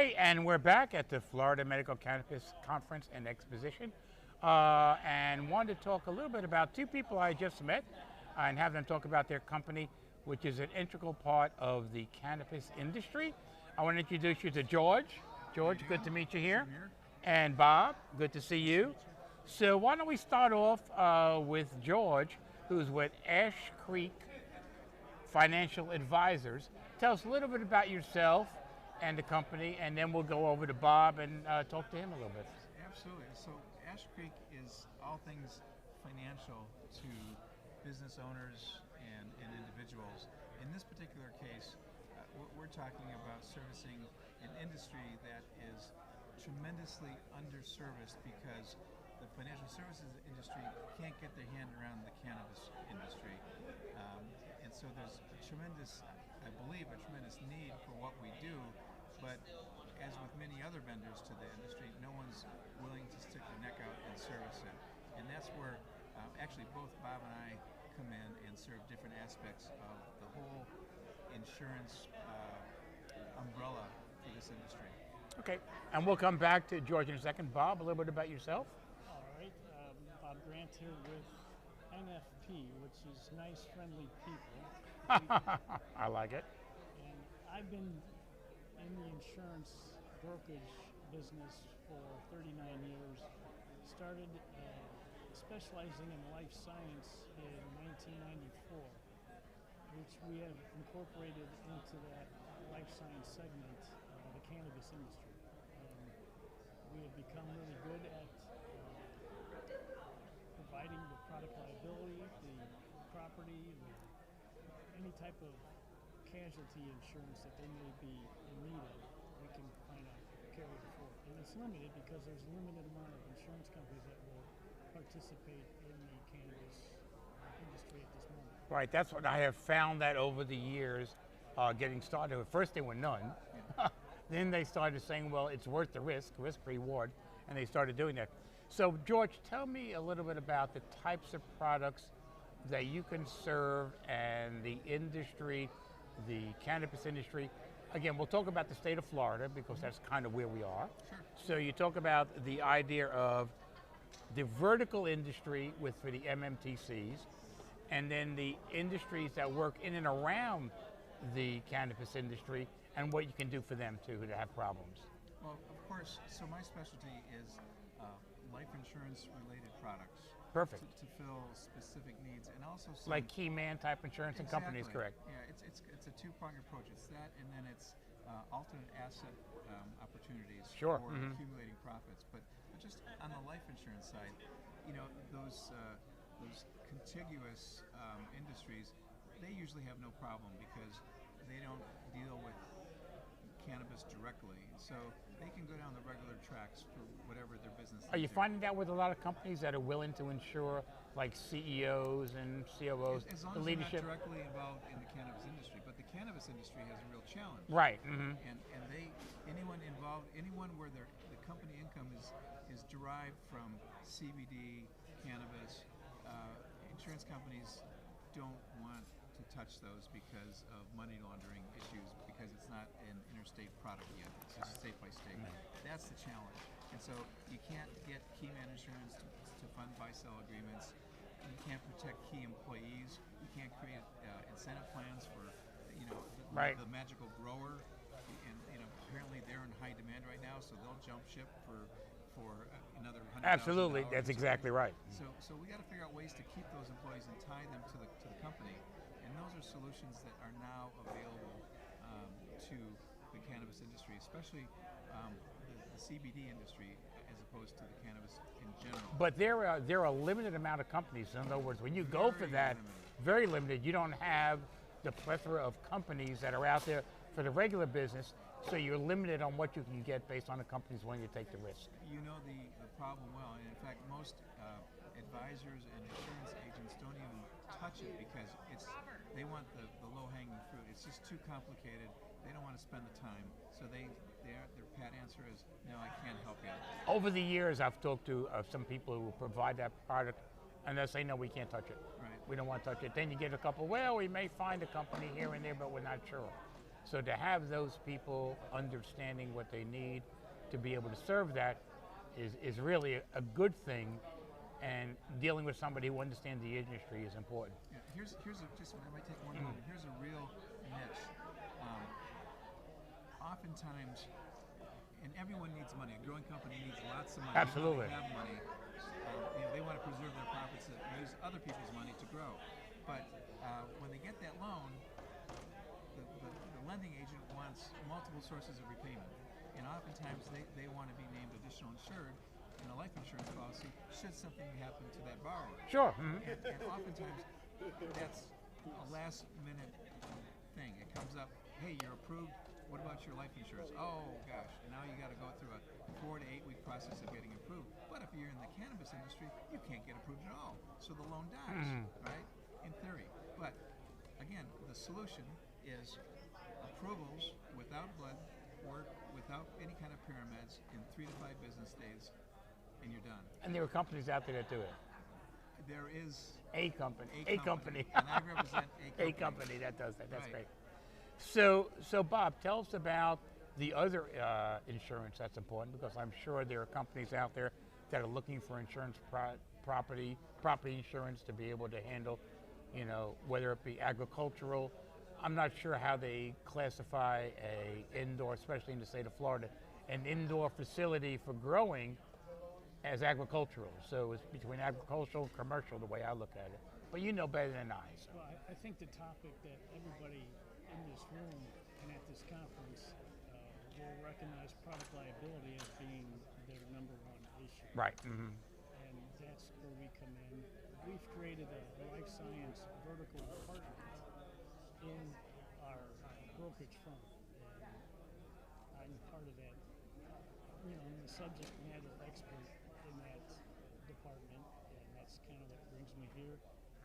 Hey, and we're back at the Florida Medical Cannabis Conference and Exposition, and wanted to talk a little bit about two people I just met and have them talk about their company, which is an integral part of the cannabis industry. I want to introduce you to George. George, good to meet you here. And Bob, good to see you. So why don't we start off with George, who's with Ash Creek Financial Advisors. Tell us a little bit about yourself and the company, and then we'll go over to Bob and talk to him a little bit. Absolutely. So Ash Creek is all things financial to business owners and individuals. In this particular case, we're talking about servicing an industry that is tremendously underserviced because the financial services industry can't get their hand around the cannabis industry. And so there's a tremendous, I believe, a tremendous need for what we do, but as with many other vendors to the industry, no one's willing to stick their neck out and service it. And that's where actually both Bob and I come in and serve different aspects of the whole insurance umbrella for this industry. Okay, and we'll come back to George in a second. Bob, a little bit about yourself. All right, Bob Grant here with NFP, which is nice, friendly people. I like it. And I've been in the insurance brokerage business for 39 years. Started specializing in life science in 1994, which we have incorporated into that life science segment, the cannabis industry. We have become really good at providing the product liability, the property, any type of casualty insurance that they may be in need of. We can find a carrier for it. And it's limited because there's a limited amount of insurance companies that will participate in the cannabis industry at this moment. Right, that's what I have found that over the years getting started. At first there were none. Then they started saying, well, it's worth the risk reward, and they started doing that. So George, tell me a little bit about the types of products that you can serve and the industry, the cannabis industry. Again, we'll talk about the state of Florida because that's kind of where we are. Sure. So you talk about the idea of the vertical industry for the MMTCs, and then the industries that work in and around the cannabis industry, and what you can do for them too that have problems. Well, of course, so my specialty is life insurance related products. Perfect. To fill specific needs, and also some, like key man type insurance and companies, correct? Yeah, it's a two-pronged approach. It's that, and then it's alternate asset opportunities Sure. for accumulating profits. But just on the life insurance side, you know, those contiguous industries, they usually have no problem because they don't deal with cannabis directly, so they can go down the regular tracks for whatever their business is. Are you finding that with a lot of companies that are willing to insure, like CEOs and COOs, as long the as leadership? they're not directly involved in the cannabis industry, but the cannabis industry has a real challenge. Right. And anyone where the company income is derived from CBD, cannabis, insurance companies don't want to touch those because of money laundering issues, because it's not an interstate product yet. It's just state by state. That's the challenge. And so you can't get key man insurance to fund buy-sell agreements. You can't protect key employees. You can't create incentive plans for, you know, the magical grower. And you know, apparently they're in high demand right now, so they'll jump ship for another $100,000. Absolutely, that's exactly right. So we got to figure out ways to keep those employees and tie them to the company, and those are solutions that are now available to the cannabis industry, especially the CBD industry, as opposed to the cannabis in general. But there are a limited amount of companies. In other words, when you go for that, very limited. You don't have the plethora of companies that are out there for the regular business, so you're limited on what you can get based on the companies willing to take the risk. You know the problem well, and in fact, most advisors and insurance agents don't even touch it because they want the low-hanging fruit. It's just too complicated. They don't want to spend the time, so their pat answer is, no, I can't help you. Over the years, I've talked to some people who provide that product, and they say, no, we can't touch it. Right. We don't want to touch it. Then you get a couple, well, we may find a company here and there, but we're not sure. So to have those people understanding what they need to be able to serve that is really a good thing, and dealing with somebody who understands the industry is important. Yeah, here's just I might take one moment. Here's a real niche. Oftentimes, and everyone needs money. A growing company needs lots of money. Absolutely. They have money. They want to preserve their profits and use other people's money to grow. But when they get that loan, the lending agent wants multiple sources of repayment. And oftentimes they want to be named additional insured in a life insurance policy should something happen to that borrower. Sure. And oftentimes that's a last minute thing. It comes up, hey, you're approved. What about your life insurance? Oh gosh, now you got to go through a 4 to 8 week process of getting approved. But if you're in the cannabis industry, you can't get approved at all. So the loan dies, right? In theory. But again, the solution is approvals without blood work, without any kind of parameds in 3 to 5 business days, and you're done. And there are companies out there that do it. There is A company. and I represent A company that does that. That's Right. great. So Bob, tell us about the other insurance that's important, because I'm sure there are companies out there that are looking for insurance, property insurance to be able to handle, whether it be agricultural. I'm not sure how they classify a indoor, especially in the state of Florida, an indoor facility for growing as agricultural. So it's between agricultural and commercial, the way I look at it. But you know better than I. So. Well, I think the topic that everybody in this room and at this conference will recognize product liability as being their number one issue. Right. And that's where we come in. We've created a life science vertical department in our brokerage firm. And I'm part of that. I'm the subject matter expert in that department, and that's kind of what brings me here.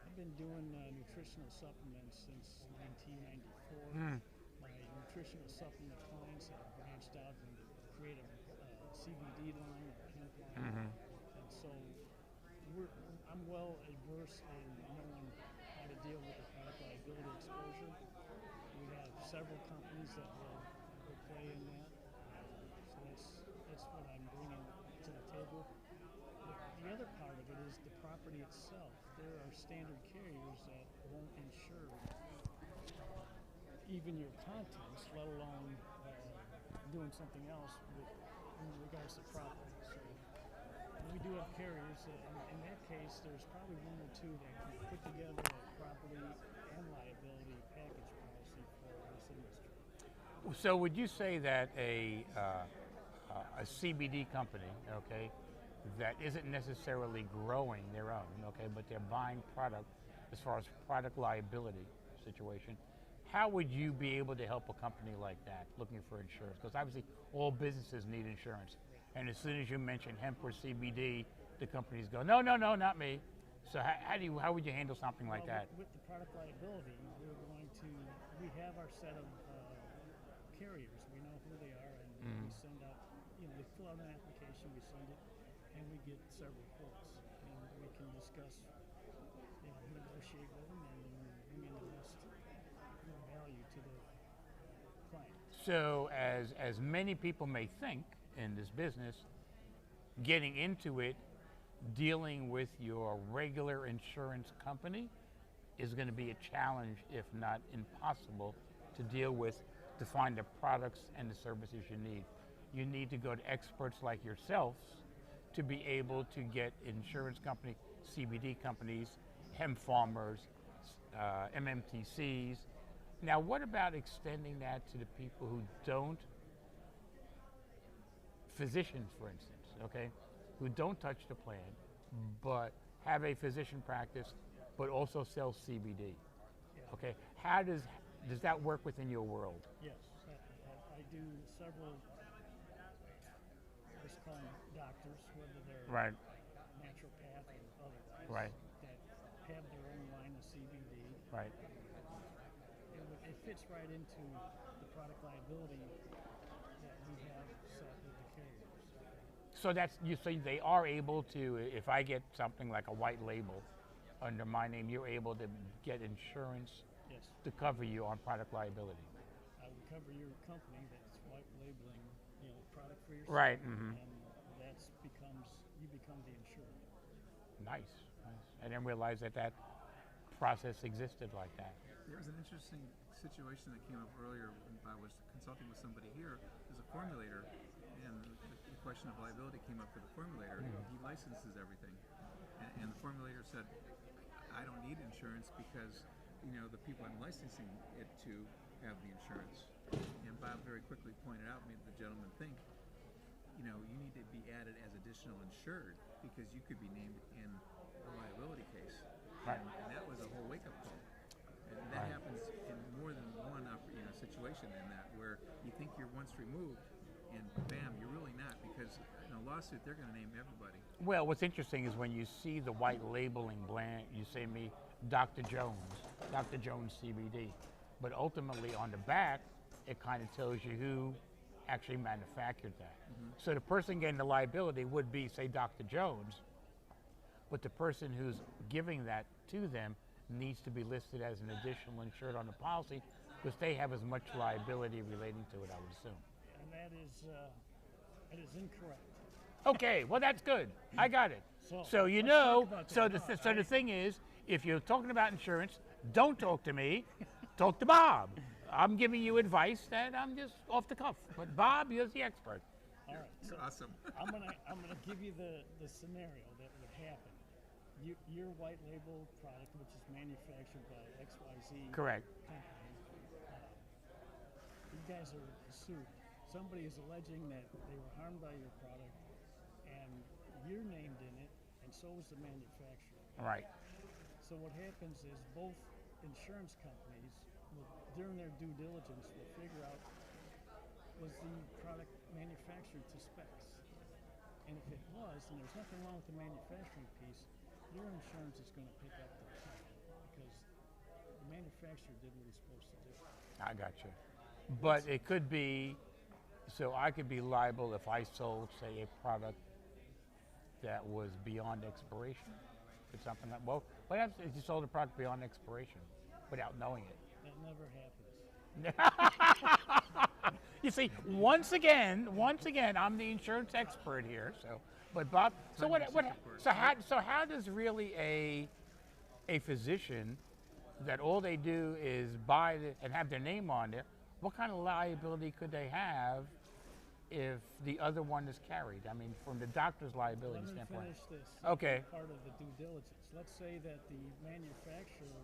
I've been doing nutritional supplements since 1994. My nutritional supplement clients have branched out and created a CBD line or hemp line. And so I'm well versed in knowing how to deal with the product liability exposure. We have several companies that will play in that. So that's what I'm bringing to the table. The other part of it is the property itself. There are standard carriers that won't insure even your contents, let alone doing something else in regards to property. So we do have carriers that, in that case, there's probably one or two that can put together a property and liability package policy for this industry. So would you say that a CBD company, okay, that isn't necessarily growing their own, okay, but they're buying product, as far as product liability situation, how would you be able to help a company like that looking for insurance? Because obviously all businesses need insurance. And as soon as you mention hemp or CBD, the companies go, no, not me. So how would you handle something like that? With the product liability, we have our set of carriers. We know who they are, and we send out, they fill out an application, we send it, and we get several quotes. And we can discuss, negotiate with them, and bring in the best value to the client. So as many people may think in this business, getting into it, dealing with your regular insurance company is going to be a challenge, if not impossible, to deal with, to find the products and the services you need. You need to go to experts like yourselves to be able to get insurance company, CBD companies, hemp farmers, MMTCs. Now, what about extending that to the people who don't, physicians, for instance, okay, who don't touch the plan, but have a physician practice, but also sell CBD? Okay, how does that work within your world? Yes, I do several, let's call them doctors, whether they're naturopath or otherwise, that have their own line of CBD. Right. It fits right into the product liability that we have set with the carriers. So they are able to, if I get something like a white label under my name, you're able to get insurance Yes, to cover you on product liability. I would cover your company that's white labeling, product for yourself. Right. Mm-hmm. And you become the insured. Nice. I didn't realize that process existed like that. There was an interesting situation that came up earlier when I was consulting with somebody here. There's a formulator, and the question of liability came up for the formulator. He licenses everything, and the formulator said, I don't need insurance because the people I'm licensing it to have the insurance. And Bob very quickly pointed out, made the gentleman think, you need to be added as additional insured because you could be named in a liability case. Right. And that was a whole wake-up call. And that happens in more than one situation in that where you think you're once removed and bam, you're really not because in a lawsuit they're going to name everybody. Well, what's interesting is when you see the white labeling brand, you say me, Dr. Jones CBD. But ultimately on the back, it kind of tells you who actually manufactured that. Mm-hmm. So the person getting the liability would be, say, Dr. Jones, but the person who's giving that to them needs to be listed as an additional insured on the policy because they have as much liability relating to it, I would assume. And that is incorrect. Okay, well that's good. I got it. So the thing is, if you're talking about insurance, don't talk to me, talk to Bob. I'm giving you advice that I'm just off the cuff. But Bob, you're the expert. All right. So awesome. I'm gonna give you the scenario that would happen. Your white label product, which is manufactured by XYZ Correct. company, you guys are sued. Somebody is alleging that they were harmed by your product, and you're named in it, and so is the manufacturer. Right. So what happens is both insurance companies, during their due diligence, will figure out was the product manufactured to specs. And if it was, and there's nothing wrong with the manufacturing piece, your insurance is going to pick up the tab because the manufacturer did what he's supposed to do. I got you. But it could be, so I could be liable if I sold, say, a product that was beyond expiration or something like, well, what happens if you sold a product beyond expiration without knowing it? That never happens. You see, once again, I'm the insurance expert here. So, but Bob, so how does really a physician that all they do is buy and have their name on it? What kind of liability could they have if the other one is carried? I mean, from the doctor's liability standpoint. Let me finish this. Okay. Part of the due diligence. Let's say that the manufacturer,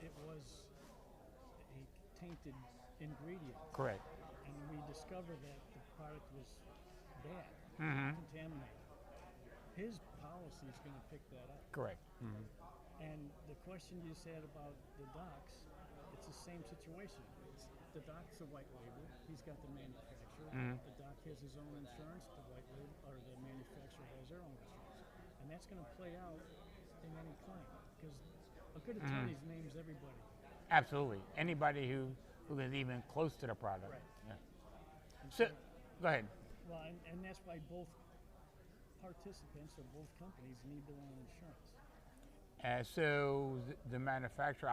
it was a tainted ingredient. Correct. And we discovered that the product was bad, contaminated. His policy is going to pick that up. Correct. Mm-hmm. And the question you said about the docs, it's the same situation. The doc's a white label. He's got the manufacturer. The doc has his own insurance. The white label or the manufacturer has their own insurance, and that's going to play out in any claim because a good attorney names everybody. Absolutely. Anybody who is even close to the product. Right. Yeah. So, go ahead. Well, and that's why both participants or both companies need their own insurance. So the manufacturer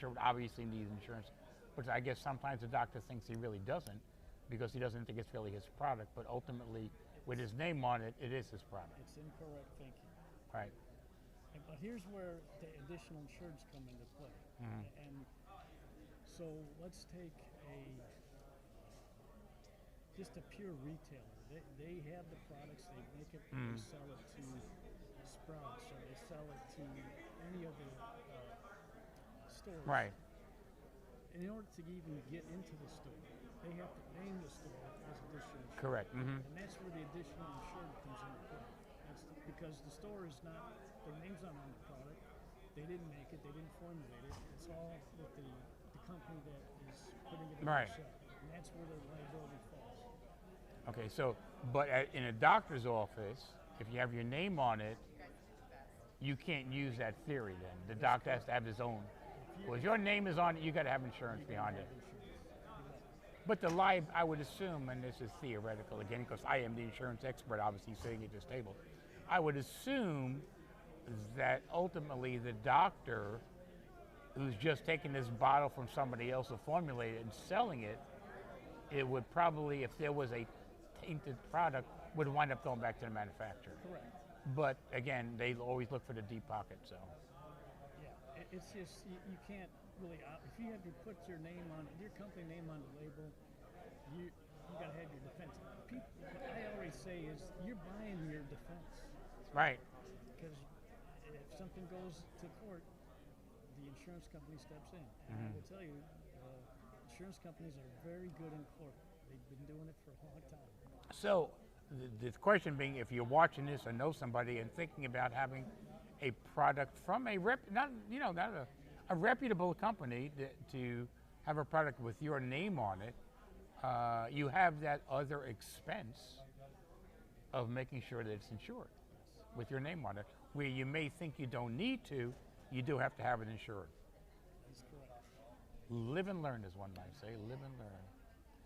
would obviously need insurance, but I guess sometimes the doctor thinks he really doesn't because he doesn't think it's really his product, but ultimately with his name on it, it is his product. It's incorrect thinking. Right. But here's where the additional insurance come into play. And so let's take just a pure retailer. They have the products, they make it, they sell it to Sprouts or they sell it to any of the stores. Right. And in order to even get into the store, they have to name the store as additional insurance. Correct. Mm-hmm. And that's where the additional insurance comes into play. That's because the store is not, their name's not on the product. They didn't make it, they didn't formulate it. It's all with the company that is putting it on the shelf. And that's where the liability falls. Okay, so, but in a doctor's office, if you have your name on it, you can't use that theory then. The doctor has to have his own. Well, if your name is on it, you got to have insurance behind it. But I would assume, and this is theoretical again, because I am the insurance expert, obviously sitting at this table, I would assume that ultimately the doctor who's just taking this bottle from somebody else to formulate it and selling it, it would probably, if there was a tainted product, would wind up going back to the manufacturer. Correct. But again, they always look for the deep pocket. So Yeah, it's just you can't really if you have to put your name on your company name on the label, you got to have your defense. What I always say is you're buying your defense. right. Because if something goes to court, the insurance company steps in. And I will tell you, insurance companies are very good in court. They've been doing it for a long time. So the question being, if you're watching this or know somebody and thinking about having a product from a not a reputable company to have a product with your name on it, you have that other expense of making sure that it's insured with your name on it. Where you may think you don't need to, you do have to have it insured. That's correct. Live and learn, as one might say. Live and learn.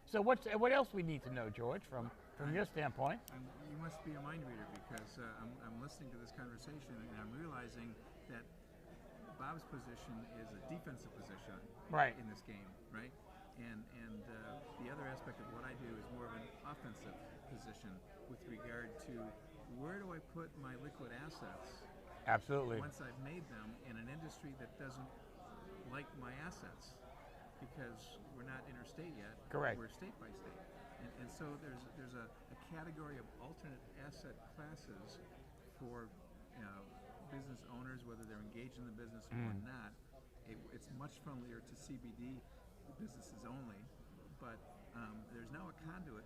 So what else we need to know, George, from your standpoint? You must be a mind reader because I'm listening to this conversation and I'm realizing that Bob's position is a defensive position Right. in this game, right? And the other aspect of what I do is more of an offensive position with regard to where do I put my liquid assets Absolutely. once I've made them in an industry that doesn't like my assets because we're not interstate yet. Correct. We're state by state. And so there's a category of alternate asset classes for business owners, whether they're engaged in the business or not. It's much friendlier to CBD businesses only, but there's now a conduit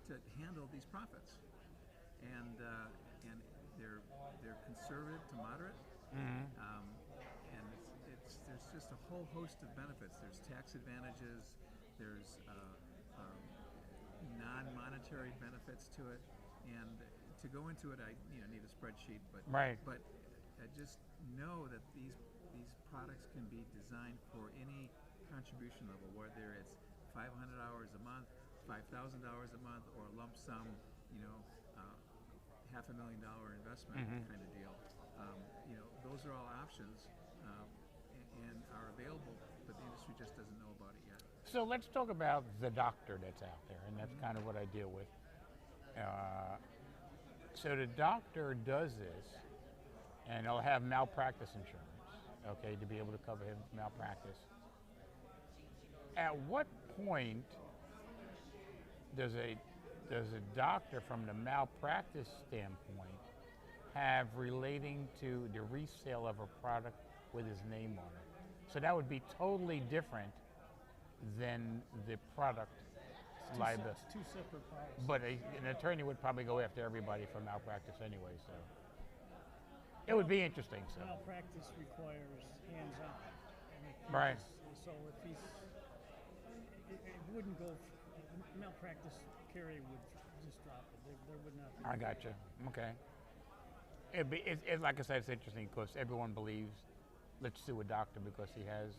to handle these profits, and they're conservative to moderate, and there's just a whole host of benefits. There's tax advantages, there's non-monetary benefits to it, and to go into it, I need a spreadsheet, but Right. but I just know that these products can be designed for any contribution level, whether it's 500 hours a month, $5,000 a month, or a lump sum, $500,000 investment kind of deal. Those are all options and are available, but the industry just doesn't know about it yet. So let's talk about the doctor that's out there, and that's kind of what I deal with. So the doctor does this, and he'll have malpractice insurance, okay, to be able to cover his malpractice. At what point does a doctor, from the malpractice standpoint, have relating to the resale of a product with his name on it? So that would be totally different than the product liability. It's two separate policies. But an attorney would probably go after everybody for malpractice anyway, so it would be interesting. So Malpractice requires hands-on. Right. So if it wouldn't go. Malpractice carrier would just drop it. There would not be. I got you. Okay. It's like I said, it's interesting because everyone believes, let's sue a doctor because he has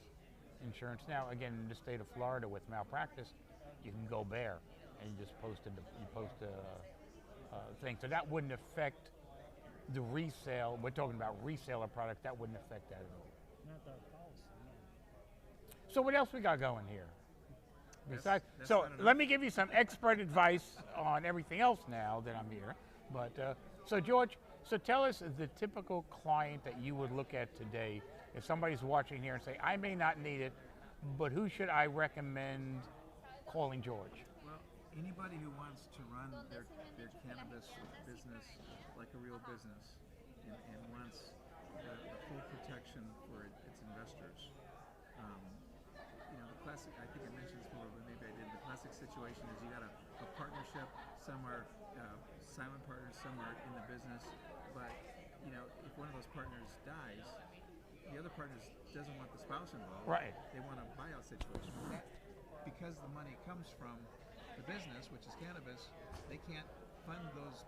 insurance. Now, again, in the state of Florida with malpractice, you can go bare and you just post a thing. So that wouldn't affect the resale. We're talking about reseller product. That wouldn't affect that at all. Not our policy, no. So what else we got going here? Besides, That's so not enough. let me give you some expert advice on everything else now that I'm here. But so George, so tell us the typical client that you would look at today. If somebody's watching here and say, I may not need it, but who should I recommend calling George? Well, anybody who wants to run their cannabis business like a real business and wants the full protection for its investors. The classic, I think I mentioned this before, but maybe I didn't. The classic situation is you got a partnership. Some are silent partners, some are in the business. But if one of those partners dies, the other partner doesn't want the spouse involved. Right. They want a buyout situation. Because the money comes from the business, which is cannabis, they can't fund those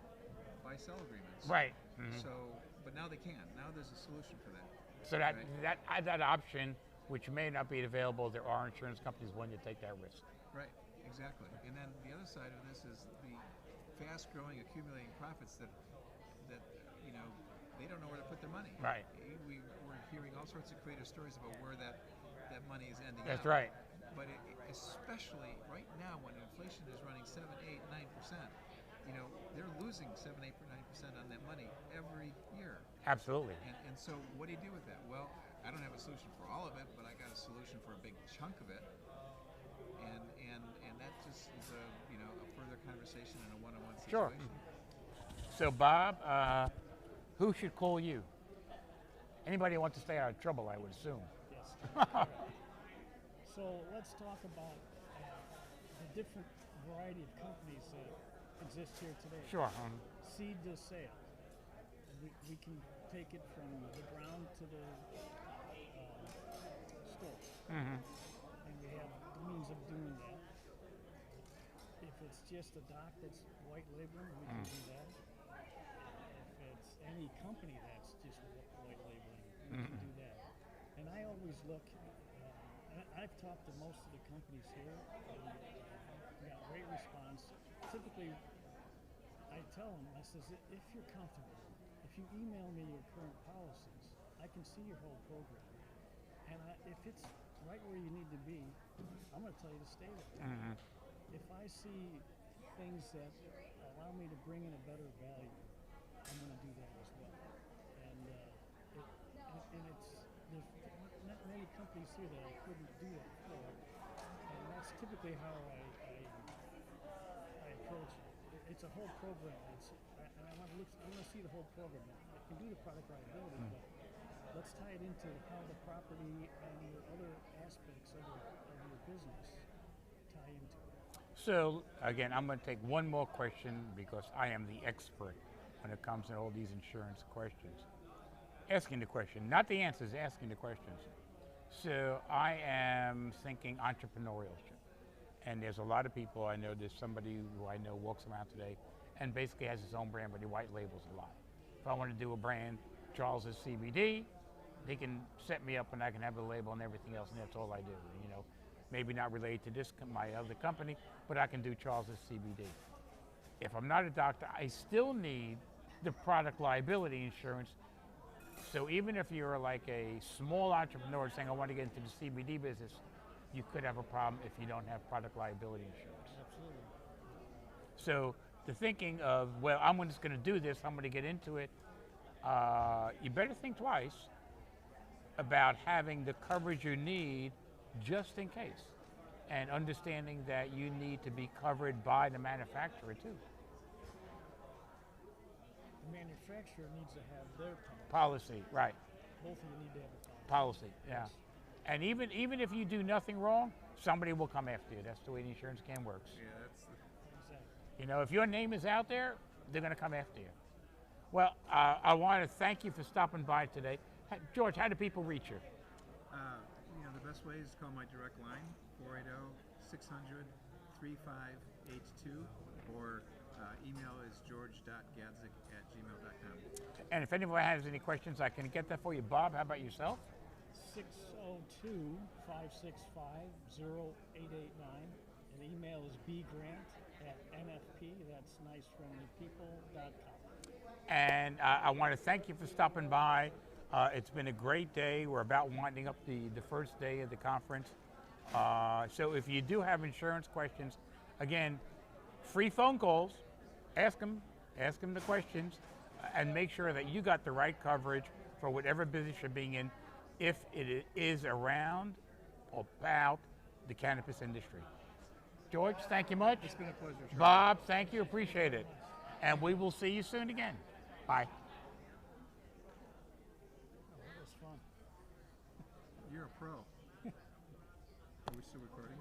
buy-sell agreements. Right. So, but now they can. Now there's a solution for that. So that option, which may not be available, there are insurance companies willing to take that risk. Right, exactly. And then the other side of this is the fast-growing, accumulating profits that they don't know where to put their money. Right. We're hearing all sorts of creative stories about where that money is ending That's up. right. But especially right now when inflation is running 7, 8, 9%, they're losing 7, 8, 9% on that money every year. Absolutely. And so what do you do with that? Well, I don't have a solution for all of it, but I got a solution for a big chunk of it. And that just is a further conversation in a one-on-one Sure. situation. So Bob, who should call you? Anybody who wants to stay out of trouble, I would assume. Yes. So let's talk about the different variety of companies that exist here today. Sure. Seed to sale. We can take it from the ground to the store. Mm-hmm. And we have the means of doing that. If it's just a doc that's white labeling, we can do that. If it's any company that's just white labeling, we can do that. And I always look, I've talked to most of the companies here, and got great response. Typically, I tell them, I says, if you're comfortable, if you email me your current policies, I can see your whole program. And if it's right where you need to be, I'm going to tell you to stay there. Mm-hmm. If I see things that allow me to bring in a better value, I'm going to do that as well. And there's not many companies here that I couldn't do that for. And that's typically how I approach it. It's a whole program. I want to see the whole program. I can do the product liability, but let's tie it into how the property and your other aspects of your business tie into it. So again, I'm going to take one more question because I am the expert when it comes to all these insurance questions. Asking the question, not the answers, asking the questions. So I am thinking entrepreneurship. And there's a lot of people I know, there's somebody who I know walks around today and basically has his own brand, but he white labels a lot. If I want to do a brand, Charles's CBD, they can set me up and I can have the label and everything else, and that's all I do. Maybe not related to this, my other company, but I can do Charles's CBD. If I'm not a doctor, I still need the product liability insurance. So even if you're like a small entrepreneur saying, I want to get into the CBD business, you could have a problem if you don't have product liability insurance. Absolutely. So the thinking of, well, I'm just going to do this, I'm going to get into it, you better think twice about having the coverage you need just in case, and understanding that you need to be covered by the manufacturer too. The manufacturer needs to have their Policy, right. Both of you need to have a Policy, yeah. Yes. And even if you do nothing wrong, somebody will come after you. That's the way the insurance game works. Yeah, that's Exactly. If your name is out there, they're going to come after you. Well, I want to thank you for stopping by today. George, how do people reach you? the best way is to call my direct line, 480-600-3582, or email is george.gadzok@gmail.com. And if anyone has any questions, I can get that for you. Bob, how about yourself? 602-565-0889. And the email is bgrant@nfp, that's nicefriendlypeople.com. And I want to thank you for stopping by. It's been a great day. We're about winding up the first day of the conference. So if you do have insurance questions, again, free phone calls, ask them the questions, and make sure that you got the right coverage for whatever business you're being in, if it is around or about the cannabis industry. George, thank you much. It's been a pleasure, Charles. Bob, thank you, appreciate it. And we will see you soon again. Bye. Oh, that was fun. You're a pro. Are we still recording?